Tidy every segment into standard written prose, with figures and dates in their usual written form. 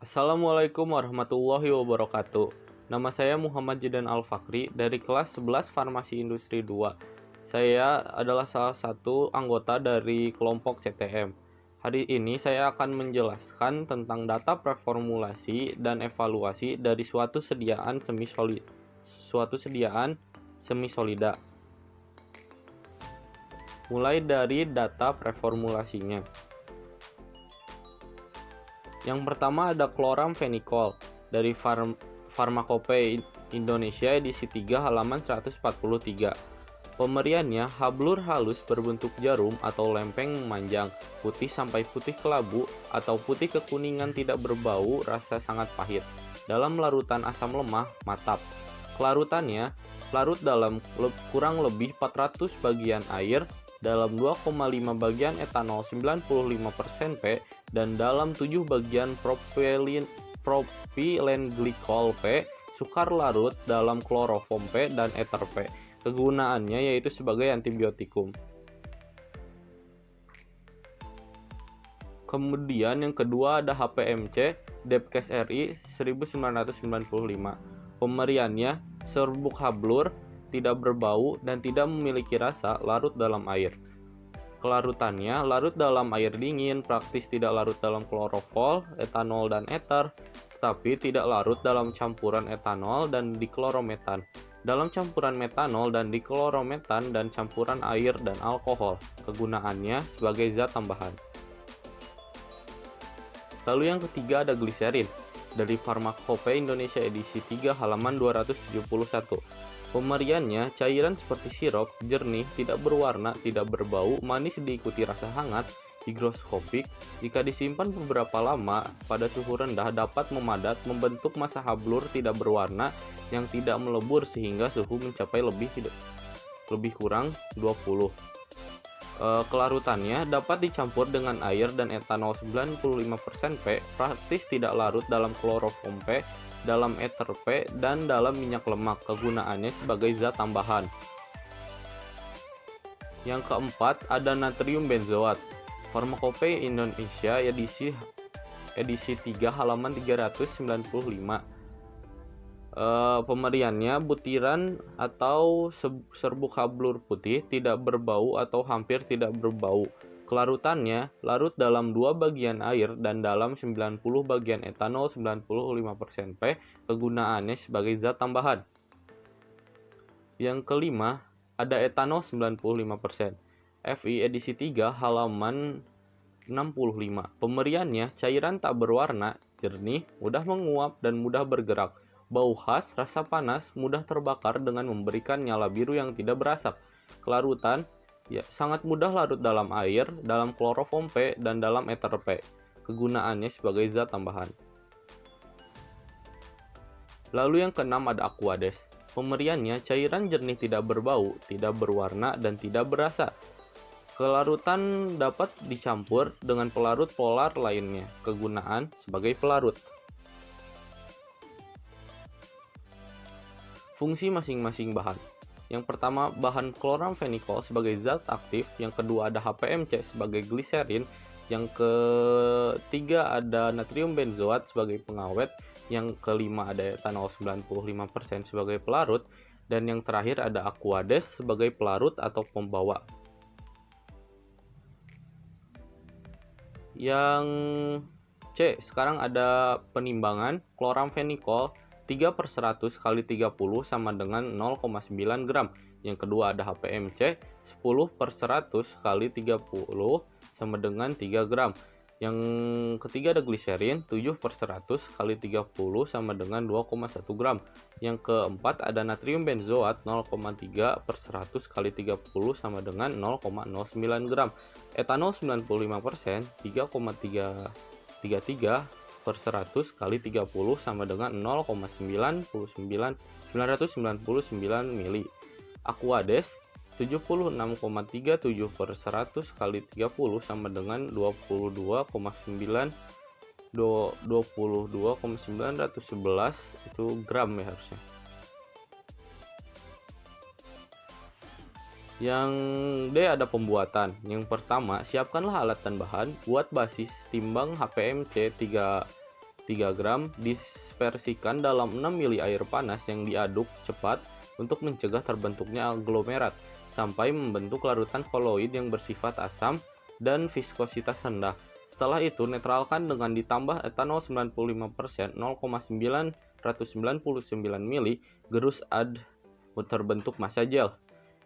Assalamualaikum warahmatullahi wabarakatuh. Nama saya Muhammad Jidan Al-Fakri dari kelas 11 Farmasi Industri 2. Saya adalah salah satu anggota dari kelompok CTM. Hari ini saya akan menjelaskan tentang data preformulasi dan evaluasi dari suatu sediaan semi solida. Mulai dari data preformulasinya. Yang pertama ada chloramphenicol dari Pharmacopeia Indonesia edisi 3 halaman 143. Pemberiannya hablur halus berbentuk jarum atau lempeng memanjang, putih sampai putih kelabu atau putih kekuningan tidak berbau, rasa sangat pahit. Dalam larutan asam lemah, matap. Kelarutannya, larut dalam kurang lebih 400 bagian air, dalam 2,5 bagian etanol 95% P, dan dalam 7 bagian propylen glikol P, sukar larut dalam kloroform P dan ether P. Kegunaannya yaitu sebagai antibiotikum. Kemudian yang kedua ada HPMC Depkes RI 1995. Pemberiannya serbuk hablur, tidak berbau dan tidak memiliki rasa, larut dalam air. Kelarutannya larut dalam air dingin, praktis tidak larut dalam klorofol, etanol dan ether, tetapi tidak larut dalam campuran etanol dan diklorometan, dalam campuran metanol dan diklorometan dan campuran air dan alkohol. Kegunaannya sebagai zat tambahan. Lalu yang ketiga ada gliserin dari Pharmacopeia Indonesia edisi 3 halaman 271. Pemberiannya cairan seperti sirup, jernih, tidak berwarna, tidak berbau, manis diikuti rasa hangat, higroskopik. Jika disimpan beberapa lama pada suhu rendah dapat memadat, membentuk massa hablur tidak berwarna yang tidak melebur sehingga suhu mencapai lebih kurang 20. Kelarutannya dapat dicampur dengan air dan etanol 95% P, praktis tidak larut dalam kloroform P, dalam ether P, dan dalam minyak lemak. Kegunaannya sebagai zat tambahan. Yang keempat ada natrium benzoat. Pharmacopeia Indonesia edisi 3 halaman 395. Pemberiannya butiran atau serbuk hablur putih, tidak berbau atau hampir tidak berbau. Kelarutannya larut dalam 2 bagian air dan dalam 90 bagian etanol 95% P. Kegunaannya sebagai zat tambahan. Yang kelima ada etanol 95%. FI edisi 3 halaman 65. Pemberiannya cairan tak berwarna, jernih, mudah menguap dan mudah bergerak. Bau khas, rasa panas, mudah terbakar dengan memberikan nyala biru yang tidak berasap. Kelarutan, sangat mudah larut dalam air, dalam kloroform P, dan dalam ether P. Kegunaannya sebagai zat tambahan. Lalu yang keenam ada Aquades. Pemberiannya cairan jernih tidak berbau, tidak berwarna, dan tidak berasa. Kelarutan dapat dicampur dengan pelarut polar lainnya. Kegunaan sebagai pelarut. Fungsi masing-masing bahan. Yang pertama, bahan chloramphenicol sebagai zat aktif. Yang kedua ada HPMC sebagai gliserin. Yang ketiga ada natrium benzoat sebagai pengawet. Yang kelima ada etanol 95% sebagai pelarut. Dan yang terakhir ada Aquades sebagai pelarut atau pembawa. Yang C, sekarang ada penimbangan chloramphenicol 3/100 kali 30 sama dengan 0,9 gram. Yang kedua ada HPMC 10/100 kali 30 sama dengan 3 gram. Yang ketiga ada gliserin 7/100 kali 30 sama dengan 2,1 gram. Yang keempat ada natrium benzoat 0,3/100 kali 30 sama dengan 0,09 gram. Etanol 95% 3,333/100 kali 30 sama dengan 0,999 mili. Aquades 76,37/100 kali 30 sama dengan 22,911 itu gram ya harusnya. Yang D ada pembuatan. Yang pertama, siapkanlah alat dan bahan, buat basis, timbang HPMC 3 3 gram dispersikan dalam 6 mili air panas yang diaduk cepat untuk mencegah terbentuknya aglomerat sampai membentuk larutan koloid yang bersifat asam dan viskositas rendah. Setelah itu, netralkan dengan ditambah etanol 95%, 0,999 mili, gerus ad terbentuk massa gel.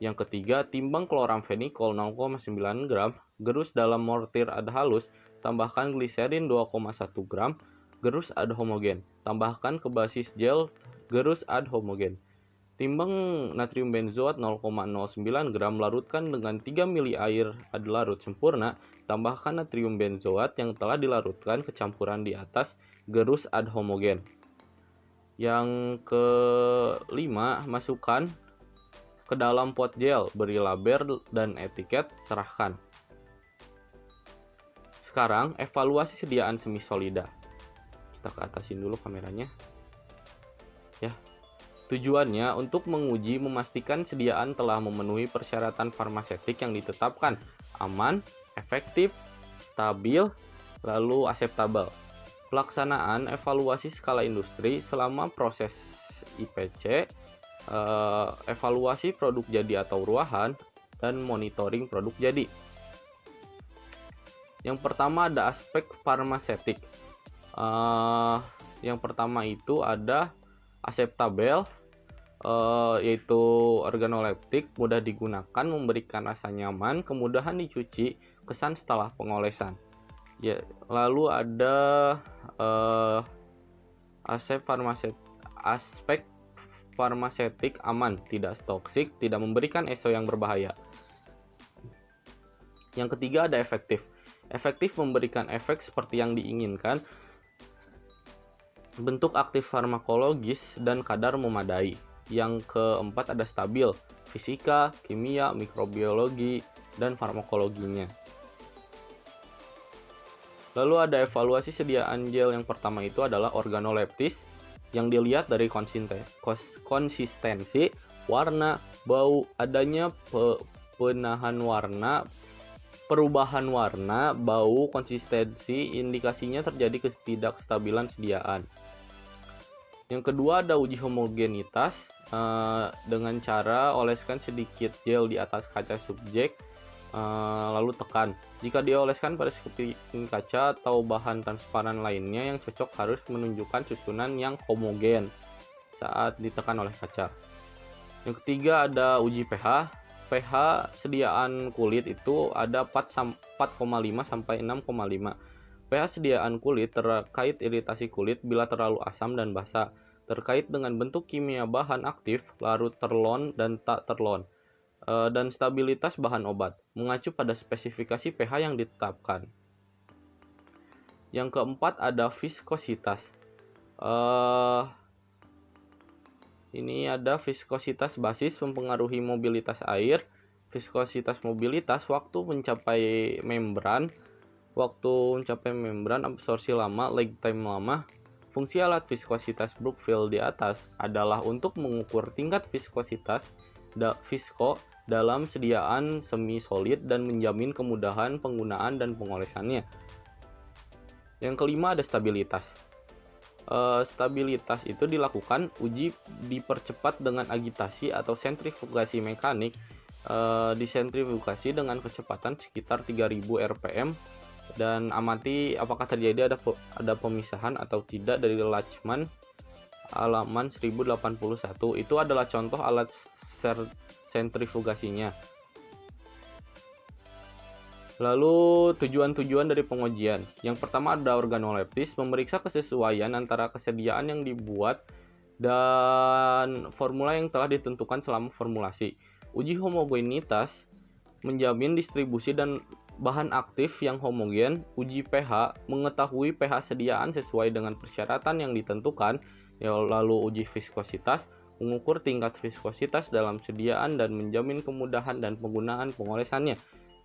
Yang ketiga, timbang kloramfenikol 0,9 gram, gerus dalam mortir ad halus, tambahkan gliserin 2,1 gram, gerus ad homogen. Tambahkan ke basis gel, gerus ad homogen. Timbang natrium benzoat 0,09 gram, larutkan dengan 3 mili air ad larut sempurna, tambahkan natrium benzoat yang telah dilarutkan ke campuran di atas, gerus ad homogen. Yang kelima, masukkan ke dalam pot gel, beri label dan etiket, serahkan. Sekarang, evaluasi sediaan semisolida. Kita ke atasin dulu kameranya. Ya. Tujuannya untuk menguji memastikan sediaan telah memenuhi persyaratan farmasetik yang ditetapkan, aman, efektif, stabil, lalu akseptabel. Pelaksanaan evaluasi skala industri selama proses IPC, evaluasi produk jadi atau ruahan, dan monitoring produk jadi. Yang pertama ada aspek farmasetik. Yang pertama itu ada akseptabel, yaitu organoleptik, mudah digunakan, memberikan rasa nyaman, kemudahan dicuci, kesan setelah pengolesan. Ya, lalu ada aspek farmasetik aman, tidak toksik, tidak memberikan ESO yang berbahaya. Yang ketiga ada efektif. Efektif memberikan efek seperti yang diinginkan, bentuk aktif farmakologis dan kadar memadai. Yang keempat ada stabil, fisika, kimia, mikrobiologi, dan farmakologinya. Lalu ada evaluasi sediaan gel. Yang pertama itu adalah organoleptis, yang dilihat dari konsistensi, warna, bau, adanya penahan warna, perubahan warna, bau, konsistensi, indikasinya terjadi ketidakstabilan sediaan. Yang kedua ada uji homogenitas, dengan cara oleskan sedikit gel di atas kaca subjek, lalu tekan. Jika dioleskan pada sekeliling kaca atau bahan transparan lainnya yang cocok, harus menunjukkan susunan yang homogen saat ditekan oleh kaca. Yang ketiga ada uji pH. pH sediaan kulit itu ada 4,5 sampai 6,5. pH sediaan kulit terkait iritasi kulit bila terlalu asam dan basa, terkait dengan bentuk kimia bahan aktif, larut terlon dan tak terlon, dan stabilitas bahan obat, mengacu pada spesifikasi pH yang ditetapkan. Yang keempat ada viskositas. Ini ada viskositas basis mempengaruhi mobilitas air, viskositas mobilitas waktu mencapai membran, absorpsi lama, lag time lama. Fungsi alat viskositas Brookfield di atas adalah untuk mengukur tingkat viskositas dalam sediaan semi solid dan menjamin kemudahan penggunaan dan pengolesannya. Yang kelima ada stabilitas. Stabilitas itu dilakukan uji dipercepat dengan agitasi atau sentrifugasi mekanik, disentrifugasi dengan kecepatan sekitar 3000 rpm, dan amati apakah terjadi ada pemisahan atau tidak dari Lachman halaman 1081. Itu adalah contoh alat sentrifugasinya. Lalu tujuan-tujuan dari pengujian. Yang pertama ada organoleptis, memeriksa kesesuaian antara kesediaan yang dibuat dan formula yang telah ditentukan selama formulasi. Uji homogenitas, menjamin distribusi dan bahan aktif yang homogen. Uji pH, mengetahui pH sediaan sesuai dengan persyaratan yang ditentukan. Lalu uji viskositas, mengukur tingkat viskositas dalam sediaan dan menjamin kemudahan dan penggunaan pengolesannya.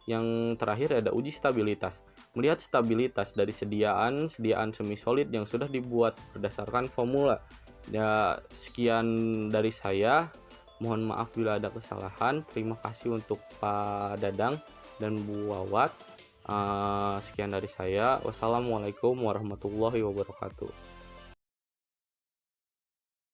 Yang terakhir ada uji stabilitas, melihat stabilitas dari sediaan semi solid yang sudah dibuat berdasarkan formula. Ya, sekian dari saya. Mohon maaf bila ada kesalahan. Terima kasih untuk Pak Dadang dan Bu Wawat. Sekian dari saya. Wassalamualaikum warahmatullahi wabarakatuh.